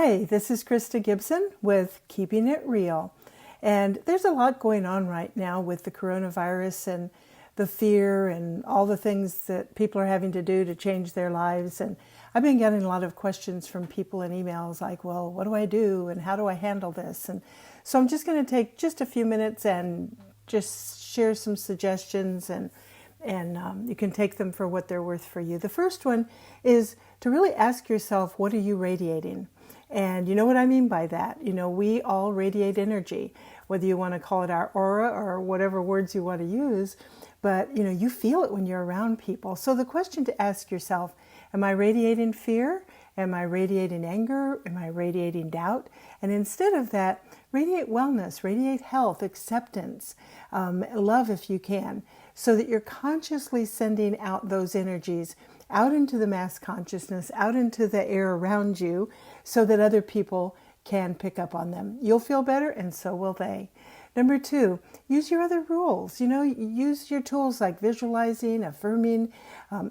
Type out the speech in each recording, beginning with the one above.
Hi, this is Krysta Gibson with Keeping It Real. And there's a lot going on right now with the coronavirus and the fear and all the things that people are having to do to change their lives. And I've been getting a lot of questions from people in emails like, well, what do I do and how do I handle this? And so I'm just going to take just a few minutes and just share some suggestions and you can take them for what they're worth for you. The first one is to really ask yourself, what are you radiating? And you know what I mean by that. You know, we all radiate energy, whether you want to call it our aura or whatever words you want to use. But, you know, you feel it when you're around people. So the question to ask yourself, am I radiating fear? Am I radiating anger? Am I radiating doubt? And instead of that, radiate wellness, radiate health, acceptance, love if you can, so that you're consciously sending out those energies out into the mass consciousness, out into the air around you, so that other people can pick up on them. You'll feel better and so will they. Number 2, use your other rules. You know, use your tools like visualizing, affirming.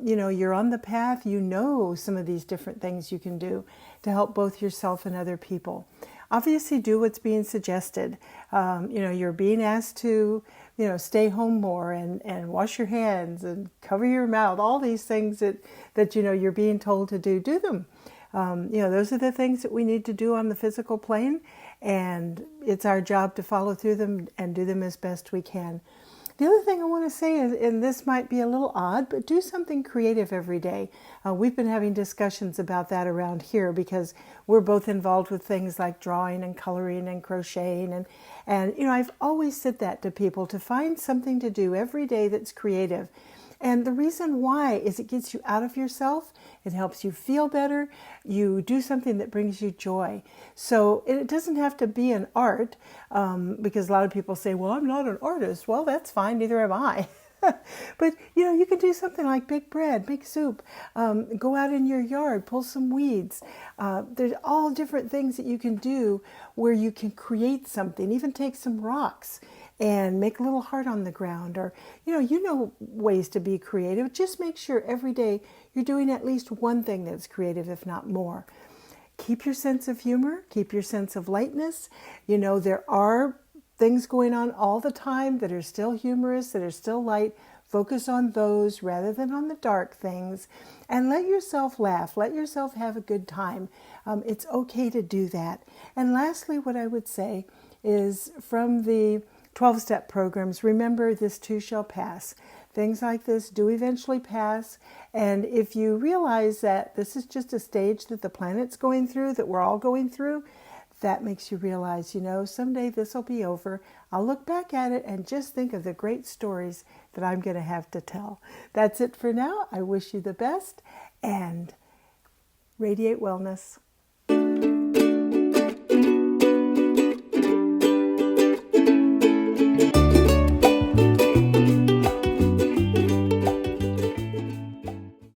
You know, you're on the path. You know some of these different things you can do to help both yourself and other people. Obviously, do what's being suggested. You know, you're being asked to, you know, stay home more and wash your hands and cover your mouth. All these things that you know you're being told to do. Do them. You know, those are the things that we need to do on the physical plane, and it's our job to follow through them and do them as best we can. The other thing I want to say is, and this might be a little odd, but do something creative every day. We've been having discussions about that around here because we're both involved with things like drawing and coloring and crocheting. And you know, I've always said that to people, to find something to do every day that's creative. And the reason why is it gets you out of yourself. It helps you feel better. You do something that brings you joy. So it doesn't have to be an art, because a lot of people say, well, I'm not an artist. Well, that's fine. Neither am I. But, you know, you can do something like bake bread, make soup, go out in your yard, pull some weeds. There's all different things that you can do where you can create something, even take some rocks and make a little heart on the ground, or, you know ways to be creative. Just make sure every day you're doing at least one thing that's creative, if not more. Keep your sense of humor, keep your sense of lightness. You know, there are things going on all the time that are still humorous, that are still light. Focus on those rather than on the dark things, and let yourself laugh. Let yourself have a good time. It's okay to do that. And lastly, what I would say is, from the 12-step programs, remember, this too shall pass. Things like this do eventually pass. And if you realize that this is just a stage that the planet's going through, that we're all going through, that makes you realize, you know, someday this will be over. I'll look back at it and just think of the great stories that I'm going to have to tell. That's it for now. I wish you the best and radiate wellness.